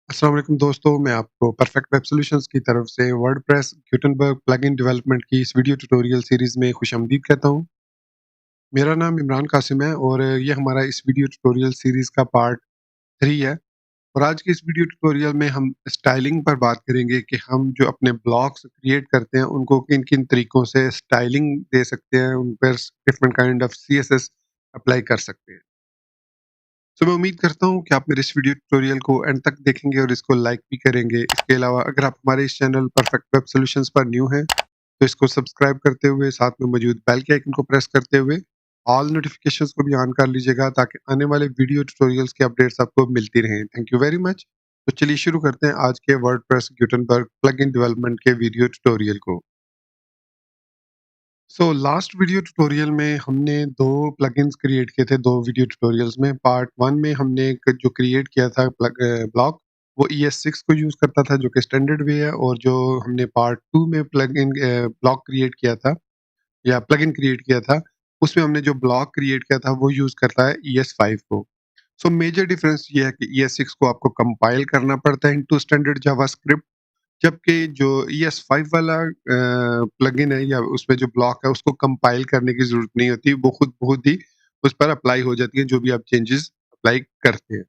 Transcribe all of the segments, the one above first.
अस्सलाम वालेकुम दोस्तों, मैं आपको परफेक्ट वेब सॉल्यूशंस की तरफ से वर्डप्रेस गुटेनबर्ग प्लगइन डेवलपमेंट की इस वीडियो ट्यूटोरियल सीरीज़ में खुशामदीद कहता हूँ। मेरा नाम इमरान कासिम है और ये हमारा इस वीडियो ट्यूटोरियल सीरीज़ का पार्ट 3 है। और आज की इस वीडियो ट्यूटोरियल में हम स्टाइलिंग पर बात करेंगे कि हम जो अपने ब्लॉग्स क्रिएट करते हैं, उनको किन-किन तरीकों से स्टाइलिंग दे सकते हैं, उन पर different kind of CSS apply कर सकते हैं। तो मैं उम्मीद करता हूँ कि आप मेरे इस वीडियो ट्यूटोरियल को एंड तक देखेंगे और इसको लाइक भी करेंगे। इसके अलावा अगर आप हमारे इस चैनल परफेक्ट वेब सॉल्यूशंस पर न्यू हैं, तो इसको सब्सक्राइब करते हुए साथ में मौजूद बेल के आइकन को प्रेस करते हुए ऑल नोटिफिकेशंस को भी ऑन कर लीजिएगा ताकि आने वाले वीडियो ट्यूटोरियल्स की अपडेट्स आपको मिलती रहें। Thank you very much. तो चलिए शुरू करते हैं आज के वर्डप्रेस गुटेनबर्ग प्लगइन डेवलपमेंट के वीडियो ट्यूटोरियल को। लास्ट वीडियो ट्यूटोरियल में हमने 2 प्लगइन्स क्रिएट किए थे, 2 वीडियो ट्यूटोरियल्स में। पार्ट 1 में हमने एक जो क्रिएट किया था ब्लॉक, वो ES6 को यूज़ करता था जो कि स्टैंडर्ड वे है, और जो हमने पार्ट 2 में ब्लॉक क्रिएट किया था या प्लगइन क्रिएट किया था, उसमें हमने जो ब्लॉक क्रिएट किया था वो यूज़ करता है ES5 को। मेजर डिफरेंस ये है कि ES6 को आपको कंपाइल करना पड़ता है इनटू स्टैंडर्ड जावास्क्रिप्ट, जबकि जो ES5 वाला प्लगइन है या उसमें जो ब्लॉक है, उसको कंपाइल करने की ज़रूरत नहीं होती, वो खुद बहुत ही उस पर अप्लाई हो जाती है जो भी आप चेंजेस अप्लाई करते हैं।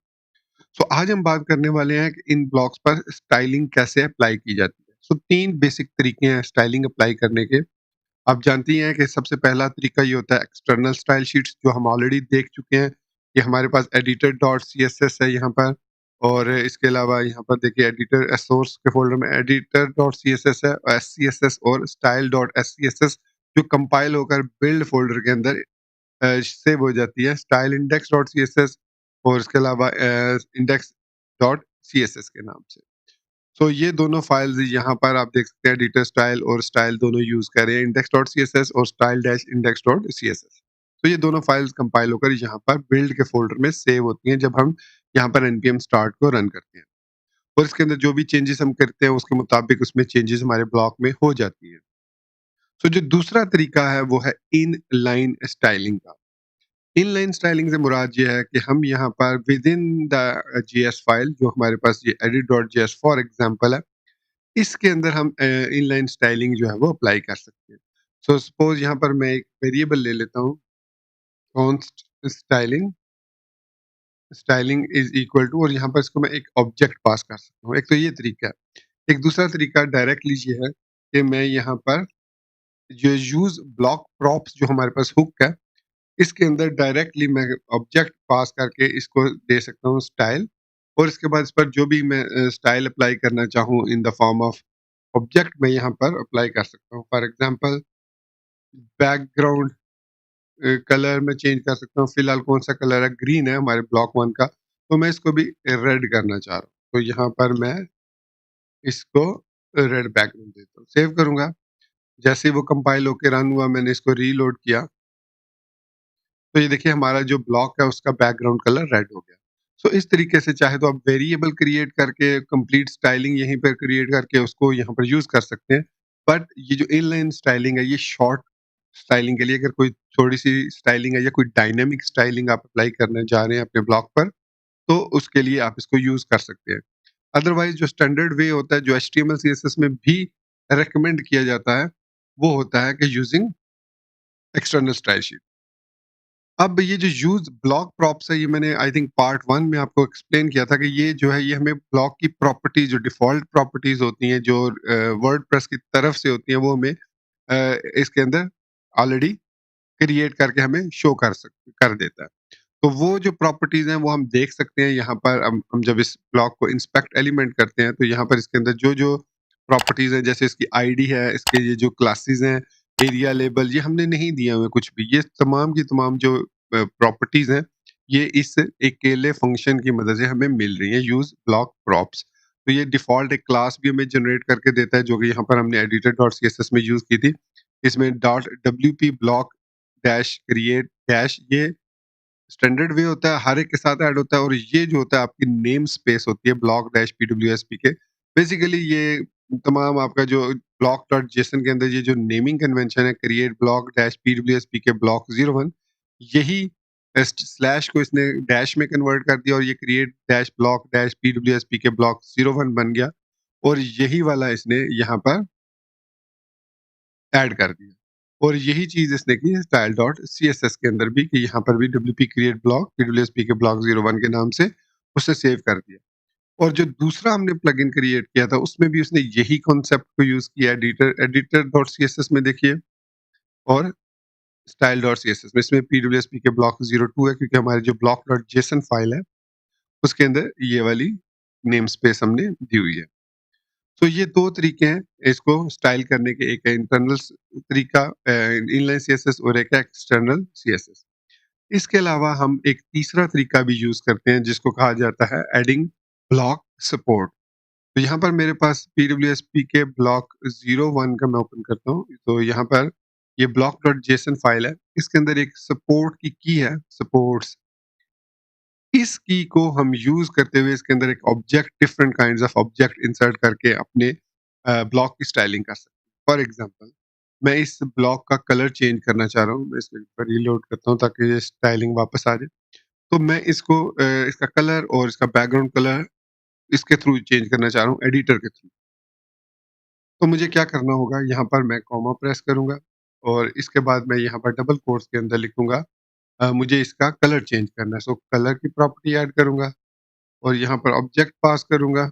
आज हम बात करने वाले हैं कि इन ब्लॉक्स पर स्टाइलिंग कैसे अप्लाई की जाती है। 3 बेसिक तरीके हैं स्टाइलिंग अप्लाई करने के। आप जानती हैं कि सबसे पहला तरीका ये होता है एक्सटर्नल स्टाइल शीट्स, जो हम ऑलरेडी देख चुके हैं कि हमारे पास एडिटर डॉट सीएसएस है यहाँ पर। और इसके अलावा यहाँ पर देखिए एडिटर सोर्स के फोल्डर में एडिटर डॉट सीएसएस है, एससीएसएस और स्टाइल डॉट एससीएसएस, जो कंपाइल होकर बिल्ड फोल्डर के अंदर सेव हो जाती है, स्टाइल इंडेक्स डॉट सीएसएस और इसके अलावा इंडेक्स डॉट सीएसएस के नाम से। ये दोनों फाइल्स यहाँ पर आप देख सकते हैं, एडिटर स्टाइल और स्टाइल दोनों यूज़ कर रहे हैं, इंडेक्स डॉट सीएसएस और style dash index dot CSS. ये दोनों फाइल्स कंपाइल होकर यहाँ पर बिल्ड के फ़ोल्डर में सेव होती हैं जब हम यहाँ पर npm स्टार्ट को रन करते हैं। और इसके अंदर जो भी चेंजेस हम करते हैं उसके मुताबिक उसमें चेंजेस हमारे ब्लॉक में हो जाती हैं। जो दूसरा तरीका है वो है इनलाइन स्टाइलिंग का। इनलाइन स्टाइलिंग से मुराद ये है कि हम यहाँ पर with in the GS file, जो हमारे पास ये edit.js फॉर एग्जांपल है, इसके अंदर हम इनलाइन स्टाइलिंग जो है वो अप्लाई कर सकते हैं। सपोज यहाँ पर मैं एक वेरिएबल ले लेता हूँ, const styling, styling is equal to, और यहाँ पर इसको मैं एक ऑब्जेक्ट पास कर सकता हूँ। एक तो ये तरीका है। एक दूसरा तरीका डायरेक्टली ये है कि मैं यहाँ पर जो यूज ब्लॉक प्रॉप्स जो हमारे पास हुक है, इसके अंदर डायरेक्टली मैं ऑब्जेक्ट पास करके इसको दे सकता हूँ स्टाइल, और इसके बाद इस पर जो भी मैं स्टाइल अप्लाई करना चाहूँ in the form of object, मैं यहाँ पर अप्लाई कर सकता हूँ। फॉर एग्जांपल बैकग्राउंड कलर में चेंज कर सकता हूँ। फिलहाल कौन सा कलर है, ग्रीन है हमारे ब्लॉक वन का, तो मैं इसको भी रेड करना चाह रहा हूँ, तो यहाँ पर मैं इसको रेड बैकग्राउंड देता हूँ, सेव करूंगा। जैसे ही वो कंपाइल होकर रन हुआ, मैंने इसको रीलोड किया, तो ये देखिए हमारा जो ब्लॉक है उसका बैकग्राउंड कलर रेड हो गया। इस तरीके से चाहे तो आप वेरिएबल क्रिएट करके कंप्लीट स्टाइलिंग यहीं पर क्रिएट करके उसको यहाँ पर यूज कर सकते हैं। बट ये जो इनलाइन स्टाइलिंग है, ये शॉर्ट स्टाइलिंग के लिए, अगर कोई थोड़ी सी स्टाइलिंग है या कोई डायनेमिक स्टाइलिंग आप अप्लाई करने जा रहे हैं अपने ब्लॉक पर, तो उसके लिए आप इसको यूज कर सकते हैं। अदरवाइज जो स्टैंडर्ड वे होता है, जो HTML CSS में भी रेकमेंड किया जाता है, वो होता है कि यूजिंग एक्सटर्नल स्टाइल शीट। अब ये जो यूज़ ब्लॉक प्रॉप्स है, ये मैंने आई थिंक पार्ट 1 में आपको एक्सप्लेन किया था कि ये जो है, ये हमें ब्लॉक की प्रॉपर्टीज़, जो डिफ़ॉल्ट प्रॉपर्टीज़ होती हैं, जो वर्डप्रेस की तरफ से होती हैं, वो हमें इसके अंदर ऑलरेडी क्रिएट करके हमें शो कर देता है। तो वो जो प्रॉपर्टीज़ हैं, वो हम देख सकते हैं यहाँ पर। हम जब इस ब्लॉक को इंस्पेक्ट एलिमेंट करते हैं, तो यहाँ पर इसके अंदर जो-जो प्रॉपर्टीज़ हैं, जैसे इसकी आईडी है, इसके ये जो क्लासेस हैं, एरिया लेबल, ये हमने नहीं दिया हुआ है कुछ भी। ये तमाम की तमाम जो प्रॉपर्टीज़ हैं, ये इस अकेले फंक्शन की मदद से हमें मिल रही हैं, यूज़ ब्लॉक प्रॉप्स। तो ये डिफ़ॉल्ट एक क्लास भी हमें जनरेट करके देता है, जो कि यहाँ पर हमने एडिटर डॉट सीएसएस में यूज़ की थी। इसमें dot WP block dash create dash, ये स्टैंडर्ड वे होता है, हर एक के साथ ऐड होता है, और ये जो होता है आपकी नेम स्पेस होती है ब्लॉक डैश पीडब्ल्यूएसपी के। बेसिकली ये तमाम आपका जो ब्लॉक डॉट जेसन के अंदर ये जो नेमिंग कन्वेंशन है, क्रिएट ब्लॉक डैश पीडब्ल्यूएसपी के ब्लॉक 01, यही स्लैश को इसने डैश में कन्वर्ट कर दिया और ये create dash block dash PWSPK block 01 बन गया और यही वाला इसने यहाँ पर ऐड कर दिया। और यही चीज़ इसने की स्टाइल डॉट सीएसएस के अंदर भी कि यहाँ पर भी WP create block PWSPK block 01 के नाम से उसे सेव कर दिया। और जो दूसरा हमने प्लगइन क्रिएट किया था उसमें भी उसने यही कॉन्सेप्ट को यूज़ किया एडिटर डॉट सीएसएस में देखिए और स्टाइल डॉट सीएसएस में इसमें PWSPK ब्लॉक 02 है क्योंकि हमारी जो ब्लॉक डॉट जेसन फाइल है उसके अंदर ये वाली नेम स्पेस हमने दी हुई है। तो ये 2 तरीके हैं इसको स्टाइल करने के, एक है इंटरनल तरीका इनलाइन सीएसएस और एक है एक्सटर्नल सीएसएस। इसके अलावा हम एक तीसरा तरीका भी यूज़ करते हैं जिसको कहा जाता है एडिंग ब्लॉक सपोर्ट। तो यहाँ पर मेरे पास PWSPK ब्लॉक 01 का मैं ओपन करता हूँ। तो यहाँ पर ये ब्लॉक डॉट जेसन फाइल है। इसके अंदर एक सपोर्ट की है, सपोर्ट्स। इस की को हम यूज़ करते हुए इसके अंदर एक object different kinds of object insert करके अपने ब्लॉक की स्टाइलिंग कर सकते हैं। फॉर एग्ज़ाम्पल मैं इस ब्लॉक का कलर चेंज करना चाह रहा हूँ। मैं इसको एक बार रीलोड करता हूँ ताकि ये स्टाइलिंग वापस आ जाए। तो मैं इसको इसका कलर और इसका बैकग्राउंड कलर इसके थ्रू चेंज करना चाह रहा हूँ एडिटर के थ्रू। तो मुझे क्या करना होगा, यहाँ पर मैं कॉमा प्रेस करूँगा और इसके बाद मैं यहाँ पर डबल कोट्स के अंदर लिखूँगा मुझे इसका कलर चेंज करना है। सो कलर की प्रॉपर्टी ऐड करूँगा और यहाँ पर ऑब्जेक्ट पास करूँगा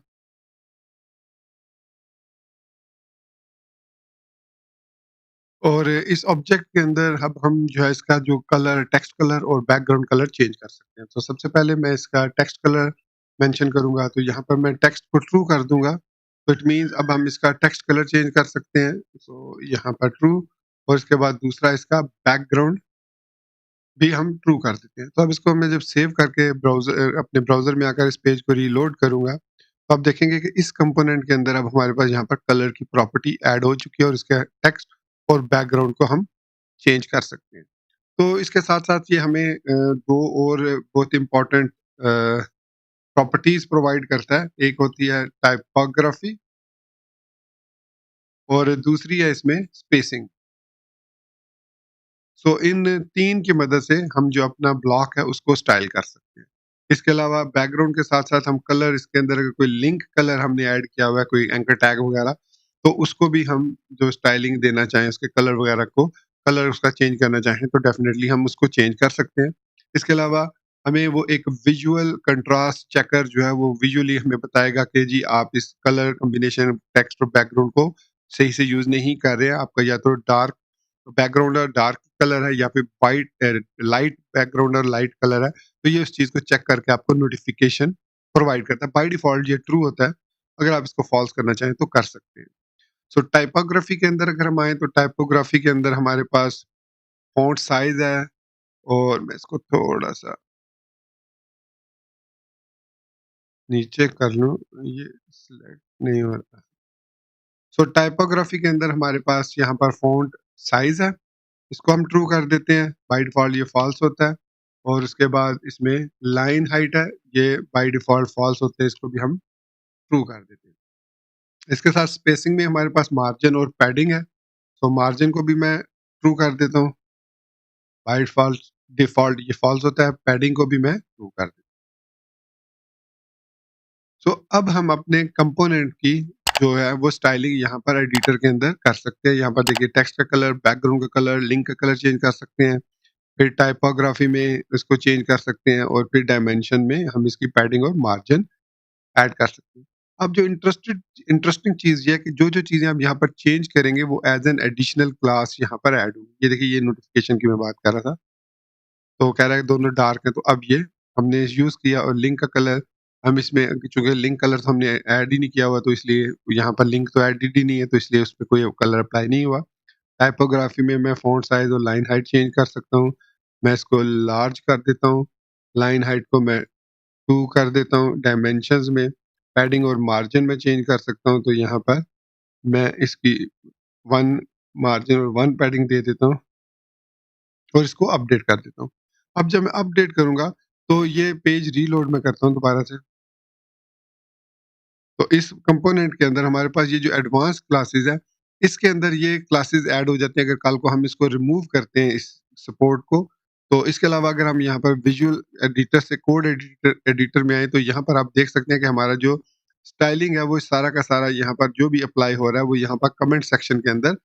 और इस ऑब्जेक्ट के अंदर अब हम जो है इसका जो कलर टेक्स्ट कलर और बैकग्राउंड कलर चेंज कर सकते हैं। तो सबसे पहले मैं इसका टेक्स्ट कलर मेंशन करूँगा, तो यहाँ पर मैं टेक्स्ट को ट्रू कर दूँगा। तो इट मीन्स अब हम इसका टेक्स्ट कलर चेंज कर सकते हैं। सो यहाँ पर ट्रू और इसके बाद दूसरा इसका बैकग्राउंड भी हम ट्रू कर देते हैं। तो अब इसको मैं जब सेव करके अपने ब्राउज़र में आकर इस पेज को रीलोड करूँगा, तो आप देखेंगे कि इस कंपोनेंट के अंदर अब हमारे पास यहाँ पर कलर की प्रॉपर्टी ऐड हो चुकी है और इसके टेक्स्ट और बैकग्राउंड को हम चेंज कर सकते हैं। तो इसके साथ-साथ ये हमें 2 और बहुत इम्पोर्टेंट प्रॉपर्टीज़ प्रोवाइड करता है। एक होती है टाइपोग्राफी और दूसरी है इसमें स्पेसिंग। सो इन 3 की मदद से हम जो अपना ब्लॉक है उसको स्टाइल कर सकते हैं। इसके अलावा बैकग्राउंड के साथ-साथ हम कलर इसके अंदर अगर कोई लिंक कलर हमने ऐड किया हुआ है, कोई एंकर टैग वगैरह, तो उसको भी हम जो स्टाइलिंग देना चाहें उसके कलर वगैरह को, कलर उसका चेंज करना चाहें तो डेफिनिटली हम उसको चेंज कर सकते हैं। इसके अलावा हमें वो एक विजुअल कंट्रास्ट चेकर जो है वो विजुअली हमें बताएगा कि जी आप इस कलर कॉम्बिनेशन टेक्स्ट और बैकग्राउंड को सही से यूज़ नहीं कर रहे हैं। आपका या तो डार्क बैकग्राउंड और डार्क कलर है या फिर लाइट बैकग्राउंड और लाइट कलर है, तो ये उस चीज़ को चेक करके आपको नोटिफ़िकेशन प्रोवाइड करता है। बाय डिफ़ॉल्ट ये ट्रू होता है, अगर आप इसको फ़ॉल्स करना चाहें तो कर सकते हैं। सो टाइपोग्राफी के अंदर अगर हम आएँ तो टाइपोग्राफी के अंदर हमारे पास फ़ॉन्ट साइज़ है और मैं इसको थोड़ा-सा नीचे कर लूँ, ये सिलेक्ट नहीं हो रहा। सो टाइपोग्राफी के अंदर हमारे पास यहाँ पर फ़ॉन्ट साइज़ है, इसको हम ट्रू कर देते हैं, बाय डिफ़ॉल्ट ये फ़ॉल्स होता है और उसके बाद इसमें लाइन हाइट है, ये बाय डिफ़ॉल्ट फ़ॉल्स होते हैं, इसको भी हम ट्रू कर देते हैं। इसके साथ स्पेसिंग में हमारे पास मार्जिन और पैडिंग है, तो मार्जिन को भी मैं ट्रू कर देता हूँ, बाय डिफ़ॉल्ट डिफ़ॉल्ट ये फ़ॉल्स होता है, पैडिंग को भी मैं ट्रू कर देता हूँ। सो अब हम अपने कंपोनेंट की जो है वो स्टाइलिंग यहाँ पर एडिटर के अंदर कर सकते हैं। यहाँ पर देखिए टेक्स्ट का कलर, बैकग्राउंड का कलर, लिंक का कलर चेंज कर सकते हैं। फिर टाइपोग्राफी में इसको चेंज कर सकते हैं और फिर डायमेंशन में हम इसकी पैडिंग और मार्जिन ऐड कर सकते हैं। अब जो इंटरेस्टिंग चीज़ ये है कि जो-जो चीज़ें आप यहाँ पर चेंज करेंगे वो एज़ एन एडिशनल क्लास यहाँ पर ऐड होंगी। ये देखिए ये नोटिफ़िकेशन की मैं बात कर रहा था। तो कह रहा है दोनों डार्क है, तो अब ये हमने यूज़ किया और लिंक का कलर हम इसमें चूँकि लिंक कलर तो हमने ऐड ही नहीं किया हुआ, तो इसलिए यहाँ पर लिंक तो एडेड ही नहीं है, तो इसलिए उसपे कोई कलर अप्लाई नहीं हुआ। टाइपोग्राफी में मैं फ़ॉन्ट साइज़ और लाइन हाइट चेंज कर सकता हूँ। मैं इसको लार्ज कर देता हूँ, लाइन हाइट को मैं 2 कर देता हूँ। डायमेंशंस में पैडिंग और मार्जिन में चेंज कर सकता हूँ, तो यहाँ पर मैं इसकी 1 मार्जिन और 1 पैडिंग दे देता हूँ और इसको अपडेट कर देता हूँ। अब जब मैं अपडेट करूँगा, तो ये पेज रीलोड मैं करता हूँ दोबारा से। तो इस कंपोनेंट के अंदर हमारे पास ये जो एडवांस क्लासेस है, इसके अंदर ये क्लासेस ऐड हो जाते हैं। अगर कल को हम इसको रिमूव करते हैं इस सपोर्ट को, तो इसके अलावा अगर हम यहाँ पर विजुअल एडिटर से कोड एडिटर एडिटर में आए तो यहाँ पर आप देख सकते हैं कि हमारा जो स्टाइलिंग है वो सारा का सारा यहाँ पर जो भी अप्लाई हो रहा है वो यहाँ पर कमेंट सेक्शन के अंदर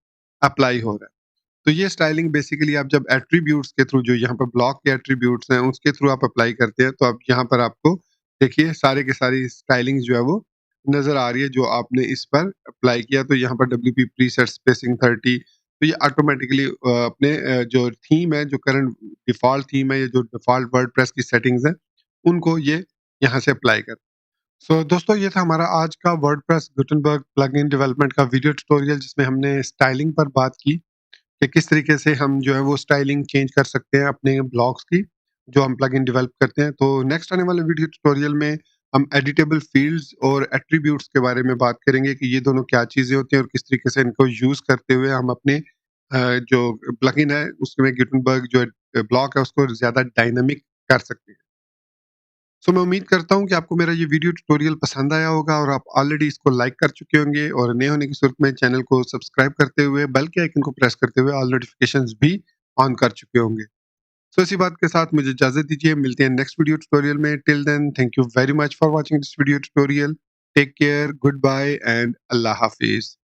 अप्लाई हो रहा है। तो ये स्टाइलिंग बेसिकली आप जब एट्रीब्यूट्स के थ्रू जो यहाँ पर ब्लॉक के एट्रीब्यूट्स हैं उसके थ्रू आप अप्लाई करते हैं तो आप यहाँ पर आपको देखिए सारे के सारी स्टाइलिंग जो है वो नज़र आ रही है जो आपने इस पर अप्लाई किया। तो यहाँ पर डब्ल्यूपी प्रीसेट स्पेसिंग 30 तो ये ऑटोमेटिकली अपने जो थीम है जो करंट डिफ़ॉल्ट थीम है या जो डिफ़ॉल्ट वर्डप्रेस की सेटिंग्स हैं उनको ये यहाँ से अप्लाई कर। सो दोस्तों ये था हमारा आज का वर्डप्रेस गुटेनबर्ग प्लगइन डेवलपमेंट का वीडियो ट्यूटोरियल जिसमें हमने स्टाइलिंग पर बात की कि किस तरीके से हम जो है वो स्टाइलिंग चेंज कर सकते हैं अपने ब्लॉग्स की, जो हम प्लगइन डेवलप करते हैं। तो नेक्स्ट आने वाले वीडियो ट्यूटोरियल में हम एडिटेबल फ़ील्ड्स और एट्रिब्यूट्स के बारे में बात करेंगे कि ये दोनों क्या चीज़ें होती हैं और किस तरीके से इनको यूज़ करते हुए हम अपने जो प्लगइन है उसमें गुटेनबर्ग जो ब्लॉक है उसको ज़्यादा डायनामिक कर सकते हैं। सो मैं उम्मीद करता हूँ कि आपको मेरा ये वीडियो ट्यूटोरियल पसंद आया होगा और आप ऑलरेडी इसको लाइक कर चुके होंगे और नए होने की सूरत में चैनल को सब्सक्राइब करते हुए बेल के आइकन को प्रेस करते हुए ऑल नोटिफिकेशंस भी ऑन कर चुके होंगे। सो इसी बात के साथ मुझे इजाजत दीजिए, मिलते हैं नेक्स्ट वीडियो ट्यूटोरियल में। Till then thank you very much for watching this video tutorial. Take care, good bye and अल्लाह हाफिज।